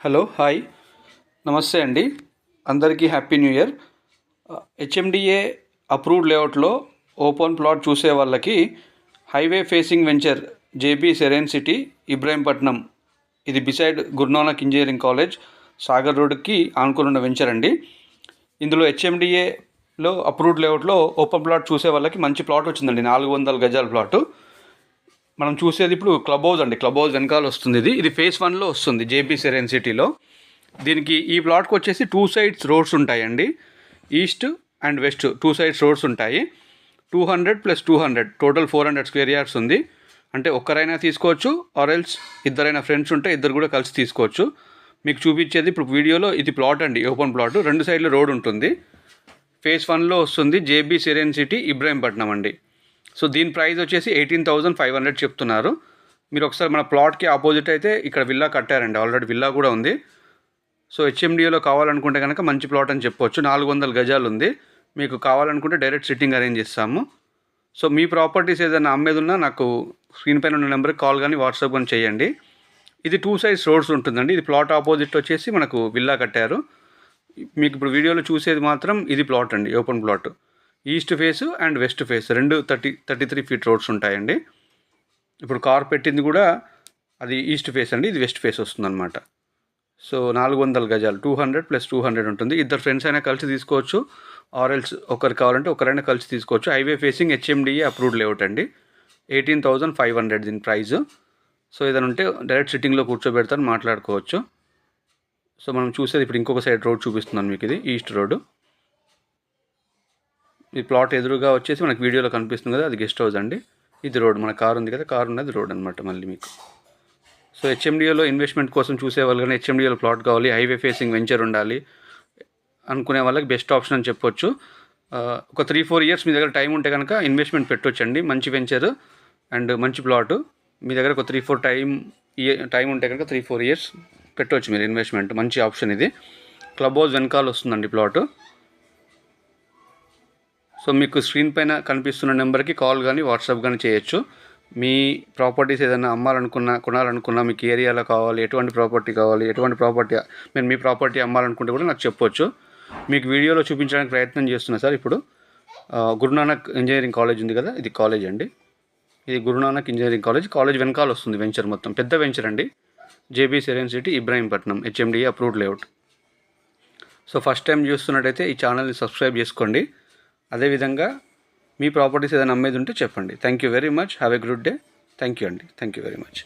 Hello hi నమస్తే అండి. అందరికీ happy new year. HMDA approved లేఅవుట్లో ఓపెన్ ప్లాట్ చూసే వాళ్ళకి highway facing venture JB serene city Ibrahimpatnam, ఇది beside Guru Nanak engineering college Sagar రోడ్కి ఆనుకుని ఉన్న వెంచర్ అండి. ఇందులో హెచ్ఎండిఏలో అప్రూవ్డ్ లేఅవుట్లో ఓపెన్ ప్లాట్ చూసే వాళ్ళకి మంచి ప్లాట్ వచ్చిందండి. 400 గజాల ప్లాటు. మనం చూసేది ఇప్పుడు క్లబ్ హౌస్ అండి. క్లబ్ హౌస్ వెనకాల వస్తుంది. ఇది ఫేజ్ 1లో వస్తుంది జేబీ సెరెన్ సిటీలో. దీనికి ఈ ప్లాట్కి వచ్చేసి 2 సైడ్స్ రోడ్స్ ఉంటాయండి. East and west 2 sides roads ఉంటాయి. 200 + 200 టోటల్ 400 స్క్వేర్ యార్డ్స్ ఉంది. అంటే ఒక్కరైనా తీసుకోవచ్చు, ఆర్ ఎల్స్ ఇద్దరైనా ఫ్రెండ్స్ ఉంటే ఇద్దరు కూడా కలిసి తీసుకోవచ్చు. మీకు చూపించేది ఇప్పుడు వీడియోలో ఇది ప్లాట్ అండి, ఓపెన్ ప్లాట్. 2 సైడ్లు రోడ్ ఉంటుంది. ఫేజ్ 1లో వస్తుంది జేబీ సెరెన్ సిటీ ఇబ్రాహీంపట్నం అండి. సో దీని ప్రైస్ వచ్చేసి 18,500 చెప్తున్నారు. మీరు ఒకసారి మన ప్లాట్కి ఆపోజిట్ అయితే ఇక్కడ విల్లా కట్టారండి, ఆల్రెడీ విల్లా కూడా ఉంది. సో హెచ్ఎండిఏలో కావాలనుకుంటే కనుక మంచి ప్లాట్ అని చెప్పొచ్చు. 400 గజాలు ఉంది. మీకు కావాలనుకుంటే డైరెక్ట్ సిట్టింగ్ అరేంజ్ చేస్తాము. సో మీ ప్రాపర్టీస్ ఏదైనా అమ్మేది ఉన్నా నాకు స్క్రీన్ పైన ఉన్న నెంబర్కి కాల్ కానీ వాట్సాప్ కానీ చేయండి. ఇది 2 సైడ్స్ రోడ్స్ ఉంటుందండి. ఇది ప్లాట్ ఆపోజిట్ వచ్చేసి మనకు విల్లా కట్టారు. మీకు ఇప్పుడు వీడియోలో చూసేది మాత్రం ఇది ప్లాట్ అండి, open plot. East face and west face రెండు 33 ఫీట్ రోడ్స్ ఉంటాయండి. ఇప్పుడు కార్ పెట్టింది కూడా అది ఈస్ట్ ఫేస్ అండి, ఇది వెస్ట్ ఫేస్ వస్తుందన్నమాట. సో 400 గజాలు 200 + 200 ఉంటుంది. ఇద్దరు ఫ్రెండ్స్ అయినా కలిసి తీసుకోవచ్చు, ఆర్ ఎల్స్ ఒకరు కావాలంటే ఒకరైనా కలిసి తీసుకోవచ్చు. Highway facing HMDA approved layout అండి. 18,500 దీని ప్రైస్. సో ఏదైనా ఉంటే డైరెక్ట్ సిట్టింగ్లో కూర్చోబెడతాను, మాట్లాడుకోవచ్చు. సో మనం చూసేది ఇప్పుడు ఇంకొక సైడ్ రోడ్ చూపిస్తున్నాను మీకు. ఇది ఈస్ట్ రోడ్డు. ఈ ప్లాట్ ఎదురుగా వచ్చేసి మనకి వీడియోలో కనిపిస్తుంది కదా, అది గెస్ట్ హౌస్ అండి. ఇది రోడ్, మన కార్ ఉంది కదా, కార్ ఉన్నది రోడ్ అనమాట మళ్ళీ మీకు. సో హెచ్ఎండిఏలో ఇన్వెస్ట్మెంట్ కోసం చూసేవాళ్ళు కానీ హెచ్ఎండిఏలో ప్లాట్ కావాలి, హైవే ఫేసింగ్ వెంచర్ ఉండాలి అనుకునే వాళ్ళకి బెస్ట్ ఆప్షన్ అని చెప్పొచ్చు. ఒక 3-4 ఇయర్స్ మీ దగ్గర టైం ఉంటే కనుక ఇన్వెస్ట్మెంట్ పెట్టొచ్చండి. మంచి వెంచర్ అండ్ మంచి ప్లాటు. మీ దగ్గర ఒక 3-4 టైం ఉంటే కనుక 3-4 ఇయర్స్ పెట్టవచ్చు మీరు ఇన్వెస్ట్మెంట్. మంచి ఆప్షన్ ఇది. క్లబ్ హౌస్ వెనకాల వస్తుందండి ప్లాటు. సో మీకు స్క్రీన్ పైన కనిపిస్తున్న నెంబర్కి కాల్ కానీ వాట్సాప్ కానీ చేయొచ్చు. మీ ప్రాపర్టీస్ ఏదైనా అమ్మాలనుకున్నా, కొనాలనుకున్నా, మీకు ఏరియాలో కావాలి, ఎటువంటి ప్రాపర్టీ కావాలి, ఎటువంటి ప్రాపర్టీ మీరు మీ ప్రాపర్టీ అమ్మాలనుకుంటే కూడా నాకు చెప్పొచ్చు. మీకు వీడియోలో చూపించడానికి ప్రయత్నం చేస్తున్నా సార్. ఇప్పుడు గురునానక్ ఇంజనీరింగ్ కాలేజ్ ఉంది కదా, ఇది కాలేజ్ అండి. ఇది గురునానక్ ఇంజనీరింగ్ కాలేజ్. కాలేజ్ వెనకాల వస్తుంది వెంచర్, మొత్తం పెద్ద వెంచర్ అండి. JB serene city Ibrahimpatnam HMDA approved layout. So first time చూస్తున్నట్టయితే ఈ ఛానల్ని సబ్స్క్రైబ్ చేసుకోండి. అదేవిధంగా మీ ప్రాపర్టీస్ ఏదైనా అమ్మేది ఉంటే చెప్పండి. Thank you very much. Have a good day. Thank you అండి. Thank you very much.